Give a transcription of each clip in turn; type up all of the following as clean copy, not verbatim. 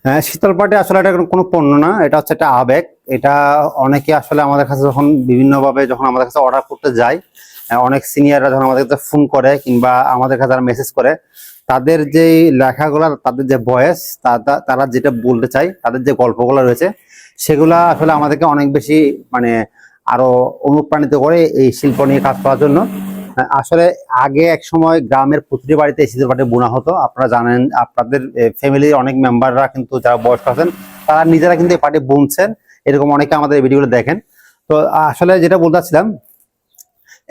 শীতল পাটি আসলে এটা কোনো পণ্য না, এটা হচ্ছে একটা আবেগ। এটা অনেকে আসলে আমাদের কাছে যখন বিভিন্নভাবে যখন আমাদের কাছে অর্ডার করতে যায়, অনেক সিনিয়ররা যখন আমাদের কাছে ফোন করে কিংবা আমাদের কাছে যারা মেসেজ করে, তাদের যে লেখাগুলা, তাদের যে ভয়েস, তারা যেটা বলতে চায়, তাদের যে গল্পগুলো রয়েছে, সেগুলা আসলে আমাদেরকে অনেক বেশি মানে আরো অনুপ্রাণিত করে এই শিল্প নিয়ে কাজ করার জন্য। আসলে আগে এক সময় গ্রামের প্রতিটি বাড়িতে এই শীতল পাটি বোনা হতো। আপনারা জানেন, আপনাদের ফ্যামিলির অনেক মেম্বাররা কিন্তু যারা বয়স্ক আছেন, তারা নিজেরা কিন্তু এই পাটি বুনছেন। এরকম অনেকে আমাদের এই ভিডিওগুলো দেখেন। তো আসলে যেটা বলতেছিলাম,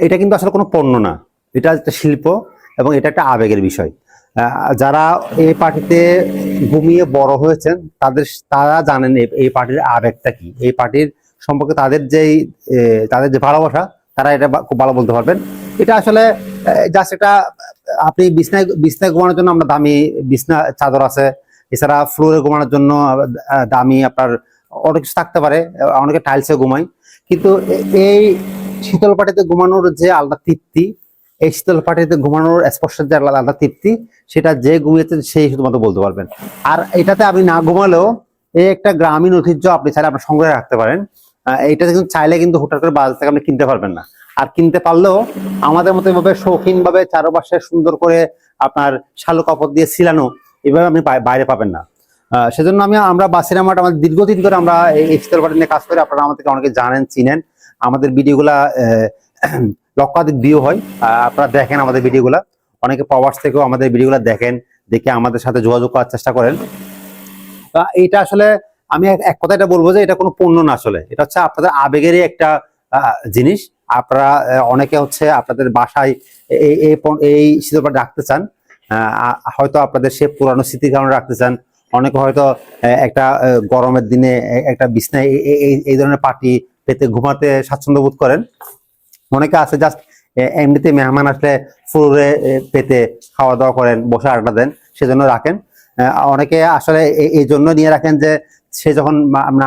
এটা কিন্তু আসলে কোনো পণ্য না, এটা একটা শিল্প এবং এটা একটা আবেগের বিষয়। যারা এই পার্টিতে ঘুমিয়ে বড় হয়েছেন, তারা জানেন এই পার্টির আবেগটা কি, এই পার্টির সম্পর্কে তাদের যে ভালোবাসা, তারা এটা খুব ভালো বলতে পারবেন। এটা আসলে জাস্ট এটা, আপনি বিছনায় বিছনায় ঘুমানোর জন্য আমরা দামি বিছনা চাদর আছে, এছাড়া ফ্লোরে ঘুমানোর জন্য দামি আপনার অনেক কিছু থাকতে পারে, অনেকে টাইলসে ঘুমায়। কিন্তু এই শীতল পাটিতে ঘুমানোর যে আলাদা তৃপ্তি, এই শীতল পাটিতে ঘুমানোর স্পর্শের যে আলাদা তৃপ্তি, সেটা যে ঘুমিয়েছে সেই শুধুমাত্র বলতে পারবেন। আর এটাতে আপনি না ঘুমালেও এই একটা গ্রামীণ ঐতিহ্য আপনি চাইলে আপনার সংগ্রহে রাখতে পারেন। এইটা কিন্তু চাইলে কিন্তু হুটার করে বাজার থেকে আপনি কিনতে পারবেন না। আর কিনতে পারলেও আমাদের মতো এভাবে শৌখিন ভাবে চারপাশে সুন্দর করে আপনার শালু কাপড় দিয়ে ছিলানো, এভাবে আপনি বাইরে পাবেন না। সেজন্য আমরা বাসিরা মাঠ আমাদের দীর্ঘদিন ধরে আমরা এই শীতল পাটি নিয়ে কাজ করি। আপনারা আমাদেরকে অনেকে জানেন, চিনেন। আমাদের ভিডিওগুলা লক্ষাধিক ভিউ হয়। আপনারা দেখেন আমাদের ভিডিওগুলা, অনেকে প্রবাস থেকেও আমাদের ভিডিওগুলা দেখেন, দেখে আমাদের সাথে যোগাযোগ করার চেষ্টা করেন। এটা আসলে আমি এক কথা এটা বলবো যে এটা কোনো পণ্য না, আসলে এটা হচ্ছে আপনাদের আবেগেরই একটা জিনিস। আপনারা অনেকে হচ্ছে আপনাদের বাসায় এই শীতল পাটি রাখতে চান, হয়তো আপনাদের সে পুরানো স্মৃতির কারণে রাখতে চান। অনেকে হয়তো একটা গরমের দিনে একটা বিছনায় এই ধরনের পাটি পেতে ঘুমাতে স্বাচ্ছন্দ্য বোধ করেন। অনেকে আছে জাস্ট এমনিতে মেহমান আসলে ফ্লোরে পেতে খাওয়া দাওয়া করেন, বসে আড্ডা দেন, সেজন্য রাখেন। অনেকে আসলে এই জন্য নিয়ে রাখেন যে সে যখন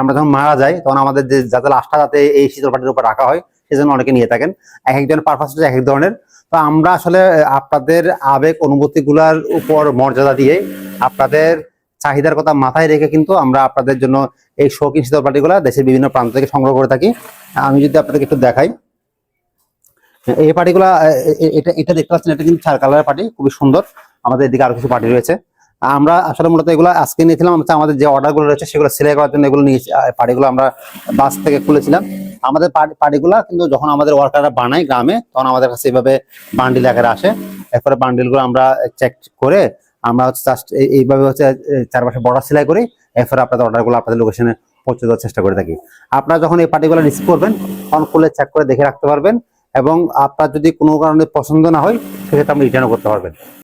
আমরা যখন মারা যাই, তখন আমাদের যে যাতে লাশটা যাতে এই শীতল পাটির উপর রাখা হয়, সেজন্য অনেকে নিয়ে থাকেন। এক একজনের পারপাস হচ্ছে এক এক ধরনের। তো আমরা আসলে আপনাদের আবেগ অনুভূতি গুলার উপর মর্যাদা দিয়ে, আপনাদের চাহিদার কথা মাথায় রেখে কিন্তু আমরা আপনাদের জন্য এই শৌখিন শীতল পাটিগুলা দেশের বিভিন্ন প্রান্ত থেকে সংগ্রহ করে থাকি। আমি যদি আপনাদেরকে একটু দেখাই, এই পাটিগুলা, এটা এটা দেখতে পাচ্ছেন, এটা কিন্তু 4 কালারের পাটি, খুবই সুন্দর। আমাদের এদিকে আরো কিছু পাটি রয়েছে। আমরা আসলে মূলত এগুলো আজকে নিয়েছিলাম, আমাদের যে অর্ডার গুলো রয়েছে সেগুলো সেলাই করার জন্য এগুলো নিয়েছি। পাটিগুলো আমরা বাস থেকে খুলেছিলাম। আমাদের পাটিগুলা কিন্তু যখন আমাদের ওয়ার্কাররা বানায় গ্রামে, তখন আমাদের কাছে এইভাবে বান্ডিল আকারে আসে। এরপরে বান্ডিলগুলো আমরা চেক করে আমরা হচ্ছে জাস্ট এইভাবে হচ্ছে চারপাশে বর্ডার সেলাই করি। এরপরে আপনাদের অর্ডারগুলো আপনাদের লোকেশনে পৌঁছে দেওয়ার চেষ্টা করে থাকি। আপনারা যখন এই পাটিগুলো রিসিভ করবেন, তখন খুলে চেক করে দেখে রাখতে পারবেন, এবং আপনার যদি কোনো কারণে পছন্দ না হয়, সেক্ষেত্রে আপনি রিটার্নও করতে পারবেন।